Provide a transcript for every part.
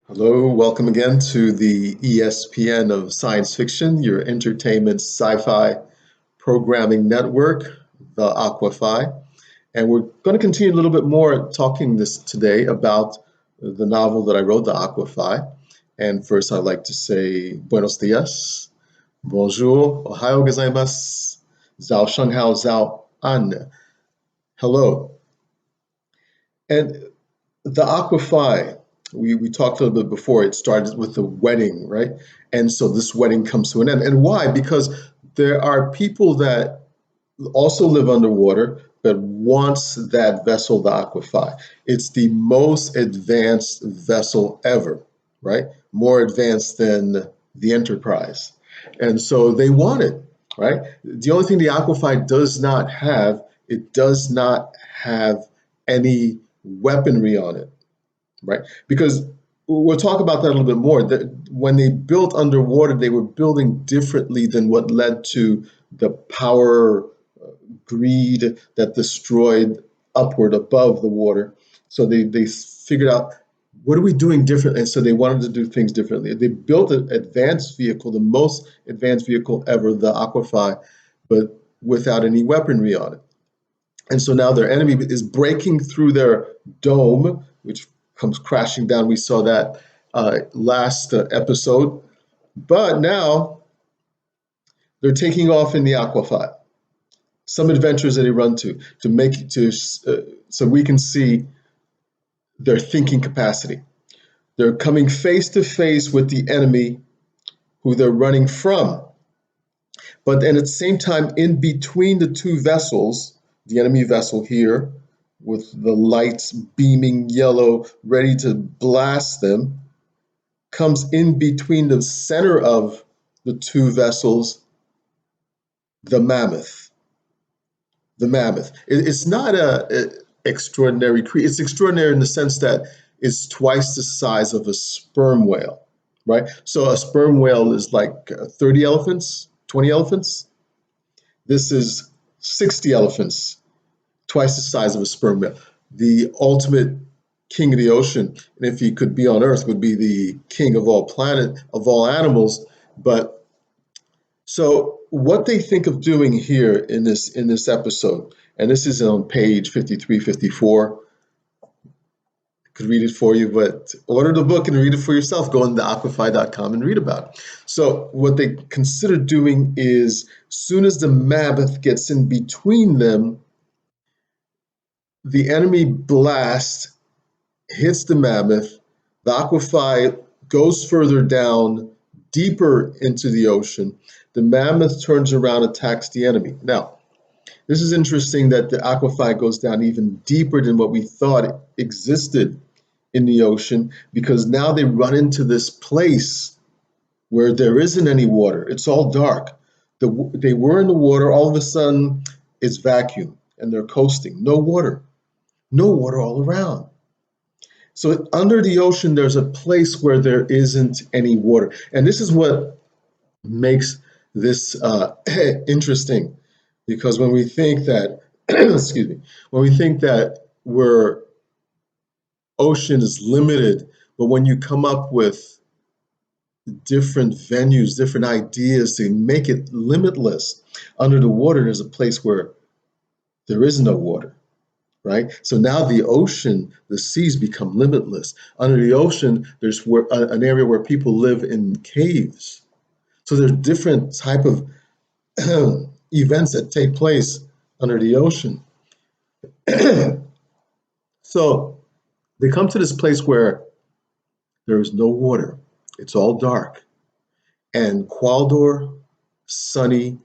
Hello, welcome again to the ESPN of Science Fiction, your entertainment sci-fi programming network, the Aqua Phi. And we're going to continue a little bit more talking this today about the novel that I wrote, the Aqua Phi. And first, I'd like to say buenos dias, bonjour, ohayo gozaimasu, zhao shenghao zhao an. Hello. And the Aqua Phi, we talked a little bit before, it started with the wedding, right? And so this wedding comes to an end. And why? Because there are people that also live underwater but wants that vessel, the Aqua Phi. It's the most advanced vessel ever, right? More advanced than the Enterprise. And so they want it, right? The only thing the Aqua Phi does not have, it does not have any weaponry on it, right? Because we'll talk about that a little bit more. That when they built underwater, they were building differently than what led to the power greed that destroyed upward above the water. So they figured out, what are we doing differently? And so they wanted to do things differently. They built an advanced vehicle, the most advanced vehicle ever, the Aqua Phi, but without any weaponry on it. And so now their enemy is breaking through their dome, which comes crashing down. We saw that last episode. But now they're taking off in the Aqua Phi. Some adventures that they run to make it to so we can see their thinking capacity. They're coming face to face with the enemy who they're running from. But then at the same time, in between the two vessels, the enemy vessel here with the lights beaming yellow, ready to blast them, comes in between the center of the two vessels, the mammoth. The mammoth. It's not a extraordinary creature. It's extraordinary in the sense that it's twice the size of a sperm whale, right? So a sperm whale is like 30 elephants, 20 elephants. This is 60 elephants, twice the size of a sperm whale. The ultimate king of the ocean, and if he could be on Earth, would be the king of all animals. But so what they think of doing here in this episode, and this is on page 53, 54. I could read it for you, but order the book and read it for yourself. Go on TheAquaPhi.com and read about it. So what they consider doing is, soon as the mammoth gets in between them, the enemy blast hits the mammoth. The Aqua Phi goes further down, deeper into the ocean. The mammoth turns around, attacks the enemy. Now, this is interesting that the Aqua Phi goes down even deeper than what we thought existed in the ocean, because now they run into this place where there isn't any water. It's all dark. They were in the water. All of a sudden, it's vacuum, and they're coasting. No water all around. So under the ocean, there's a place where there isn't any water. And this is what makes this interesting, because when we think that, excuse me, when we think that we're ocean is limited, but when you come up with different venues, different ideas to make it limitless, under the water, there's a place where there is no water. Right? So now the ocean, the seas become limitless. Under the ocean, there's an area where people live in caves. So there's different type of events that take place under the ocean. So they come to this place where there is no water. It's all dark. And Qualdor, Sunny,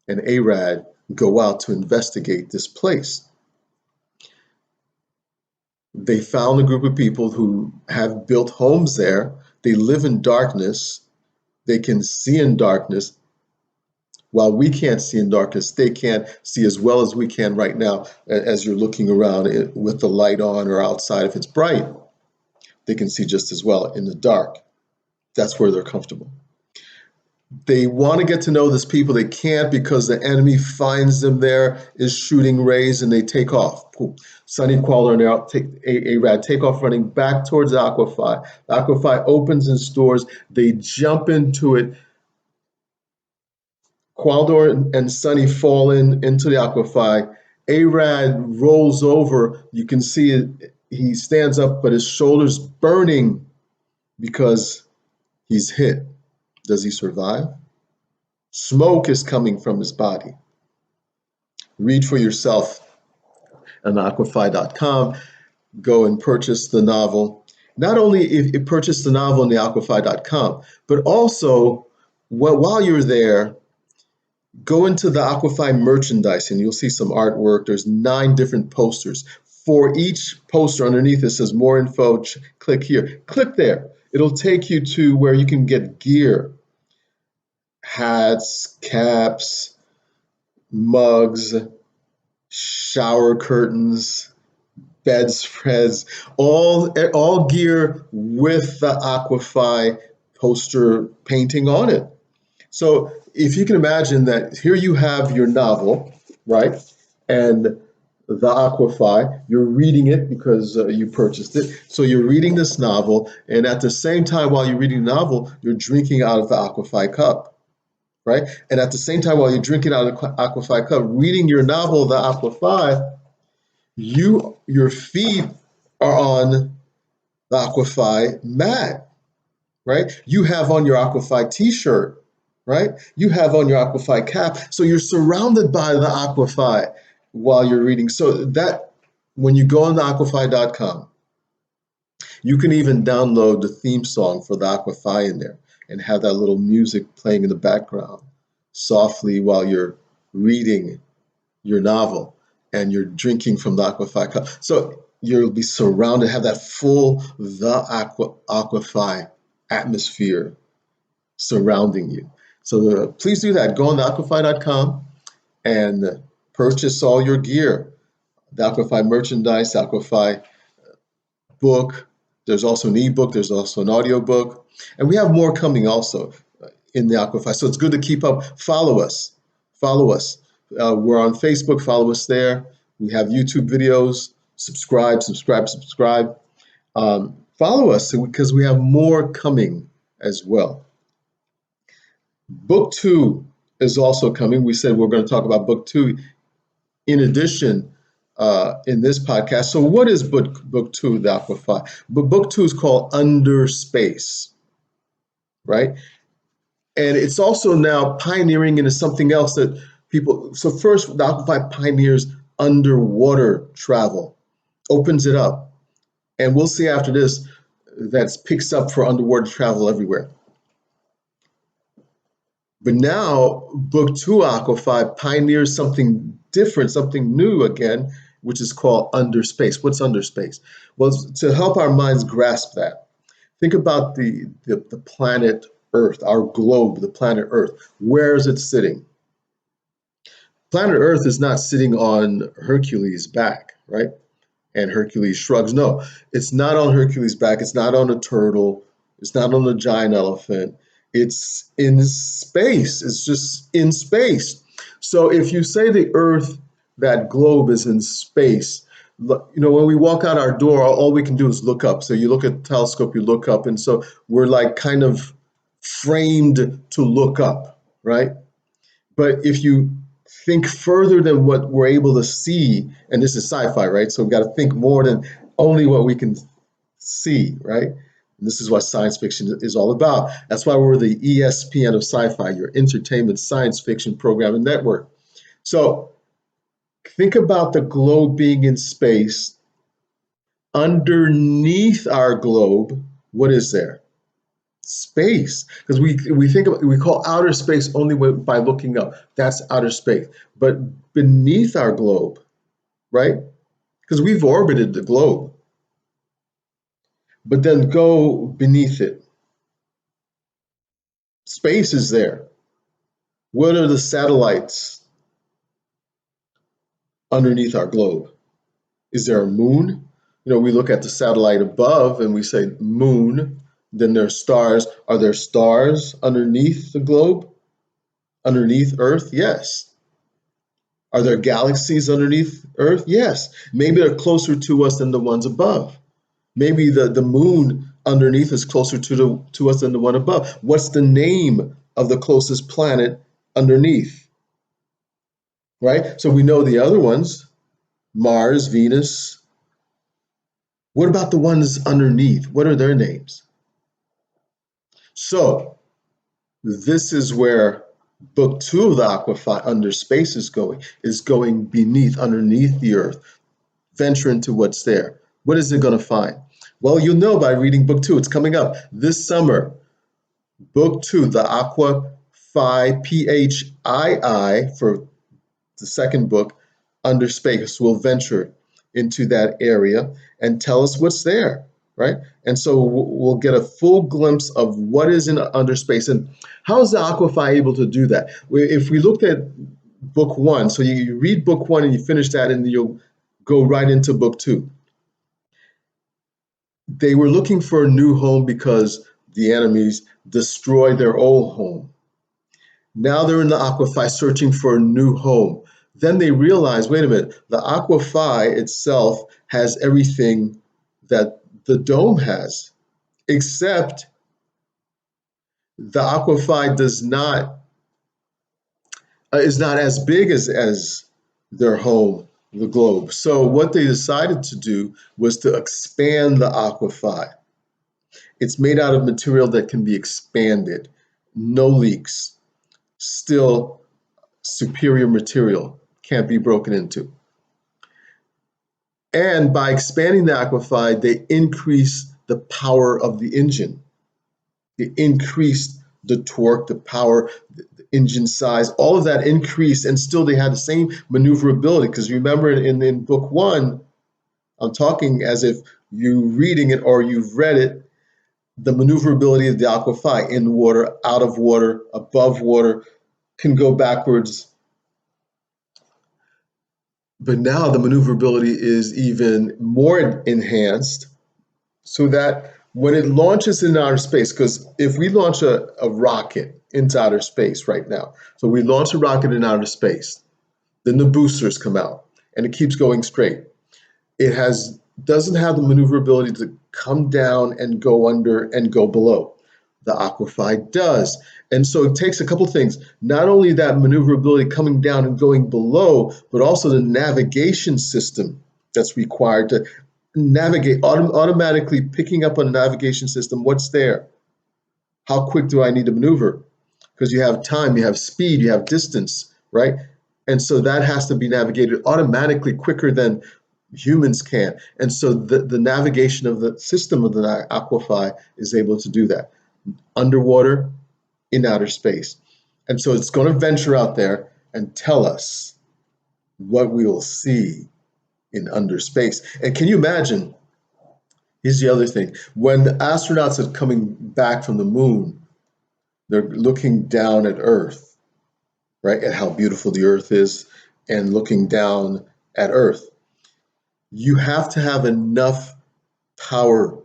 and Arad go out to investigate this place. They found a group of people who have built homes there. They live in darkness. They can see in darkness. While we can't see in darkness, they can't see as well as we can right now as you're looking around with the light on or outside. If it's bright, they can see just as well in the dark. That's where they're comfortable. They want to get to know this people. They can't because the enemy finds them there, is shooting rays, and they take off. Cool. Sunny Qualler and Arad take off running back towards the Aqua Phi. The Aqua Phi opens and stores. They jump into it. Qualdor and Sunny fall into the Aqua Phi. Arad rolls over. You can see it. He stands up, but his shoulder's burning because he's hit. Does he survive? Smoke is coming from his body. Read for yourself on aquaphi.com. Go and purchase the novel. Not only if purchase the novel on the aquaphi.com, but also while you're there, go into the AquaPhi merchandise and you'll see some artwork. There's 9 different posters. For each poster underneath it says more info, click here. Click there. It'll take you to where you can get gear, hats, caps, mugs, shower curtains, bedspreads, all gear with the AquaPhi poster painting on it. So if you can imagine that here you have your novel, right? And the AquaPhi, you're reading it because you purchased it. So you're reading this novel, and at the same time while you're reading the novel, you're drinking out of the AquaPhi cup, right? And at the same time while you're drinking out of the AquaPhi cup, reading your novel, the AquaPhi, your feet are on the AquaPhi mat, right? You have on your AquaPhi t-shirt, right? You have on your AquaPhi cap. So you're surrounded by the AquaPhi while you're reading. So that when you go on the aquaphi.com, you can even download the theme song for the AquaPhi in there and have that little music playing in the background softly while you're reading your novel and you're drinking from the AquaPhi cup. So you'll be surrounded, have that full AquaPhi atmosphere surrounding you. So please do that. Go on to aquaphi.com and purchase all your gear. The AquaPhi merchandise, the AquaPhi book. There's also an ebook. There's also an audio book. And we have more coming also in the AquaPhi. So it's good to keep up. Follow us. Follow us. We're on Facebook. Follow us there. We have YouTube videos. Subscribe. Follow us because we have more coming as well. Book 2 is also coming. We said we're going to talk about book 2 in addition in this podcast. So what is book 2, the AquaPhi? But book 2 is called Under Space, right? And it's also now pioneering into something else that people, so first the AquaPhi pioneers underwater travel, opens it up. And we'll see after this that picks up for underwater travel everywhere. But now, Book 2 AquaPhi pioneers something different, something new again, which is called Under Space. What's under space? Well, to help our minds grasp that, think about the planet Earth, our globe, the planet Earth. Where is it sitting? Planet Earth is not sitting on Hercules' back, right? And Hercules shrugs. No, it's not on Hercules' back. It's not on a turtle. It's not on a giant elephant. It's in space. It's just in space. So if you say the Earth, that globe is in space, when we walk out our door, all we can do is look up. So you look at the telescope, you look up. And so we're like kind of framed to look up, right? But if you think further than what we're able to see, and this is sci-fi, right? So we've got to think more than only what we can see, right? And this is what science fiction is all about. That's why we're the ESPN of Sci-Fi, your entertainment science fiction programming network. So think about the globe being in space. Underneath our globe, what is there? Space, because we call outer space only by looking up. That's outer space. But beneath our globe, right? Because we've orbited the globe, but then go beneath it. Space is there. What are the satellites underneath our globe? Is there a moon? We look at the satellite above and we say moon, Then there are stars. Are there stars underneath the globe? Underneath Earth? Yes. Are there galaxies underneath Earth? Yes. Maybe they're closer to us than the ones above. Maybe the moon underneath is closer to us than the one above. What's the name of the closest planet underneath? Right? So we know the other ones, Mars, Venus. What about the ones underneath? What are their names? So this is where book 2 of the Aqua Phi, Under Space, is going beneath, underneath the Earth, venture into what's there. What is it going to find? Well, you'll know by reading book 2. It's coming up this summer. Book 2, the Aqua Phi, PHII, for the second book, Under Space, will venture into that area and tell us what's there, right? And so we'll get a full glimpse of what is in under space. And how is the Aqua Phi able to do that? If we looked at book 1, so you read book 1 and you finish that, and you'll go right into book 2. They were looking for a new home because the enemies destroyed their old home. Now they're in the Aqua Phi searching for a new home. Then they realize, wait a minute, the Aqua Phi itself has everything that the dome has, except the Aqua Phi is not as big as their home, the globe. So what they decided to do was to expand the Aqua Phi. It's made out of material that can be expanded, no leaks, still superior material, can't be broken into. And by expanding the Aqua Phi, they increase the power of the engine. They increased the torque, the power, the engine size, all of that increased, and still they had the same maneuverability. Because remember, in book 1, I'm talking as if you're reading it or you've read it, the maneuverability of the Aqua Phi, in water, out of water, above water, can go backwards. But now the maneuverability is even more enhanced, so that when it launches in outer space, because if we launch a rocket into outer space right now, so we launch a rocket in outer space, then the boosters come out and it keeps going straight. It doesn't have the maneuverability to come down and go under and go below. The Aqua Phi does. And so it takes a couple things, not only that maneuverability coming down and going below, but also the navigation system that's required to navigate, automatically picking up on a navigation system, what's there? How quick do I need to maneuver? Because you have time, you have speed, you have distance, right? And so that has to be navigated automatically quicker than humans can. And so the navigation of the system of the Aqua Phi is able to do that underwater, in outer space. And so it's going to venture out there and tell us what we will see in under space. And can you imagine? Here's the other thing. When the astronauts are coming back from the moon, they're looking down at Earth, right? At how beautiful the Earth is, and looking down at Earth. You have to have enough power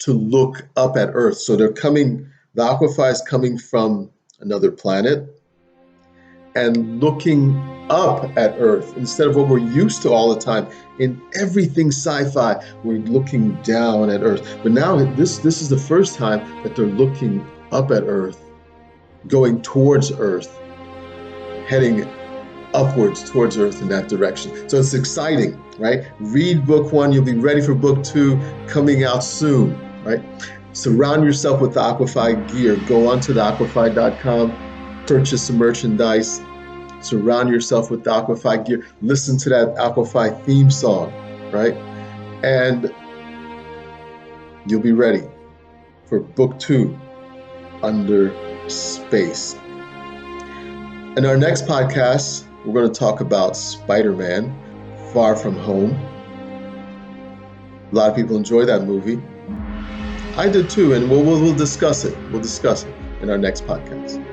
to look up at Earth. So the Aqua Phi is coming from another planet and looking up at Earth instead of what we're used to all the time. In everything sci-fi, we're looking down at Earth. But now this is the first time that they're looking up at Earth, going towards Earth, heading upwards towards Earth in that direction. So it's exciting, right? Read book 1, you'll be ready for book 2 coming out soon, right? Surround yourself with the Aqua Phi gear. Go on to theaquaphi.com, purchase some merchandise, surround yourself with the Aqua Phi gear, listen to that Aqua Phi theme song, right? And you'll be ready for book 2, Under Space. In our next podcast, we're going to talk about Spider-Man, Far From Home. A lot of people enjoy that movie. I did too, and we'll discuss it. We'll discuss it in our next podcast.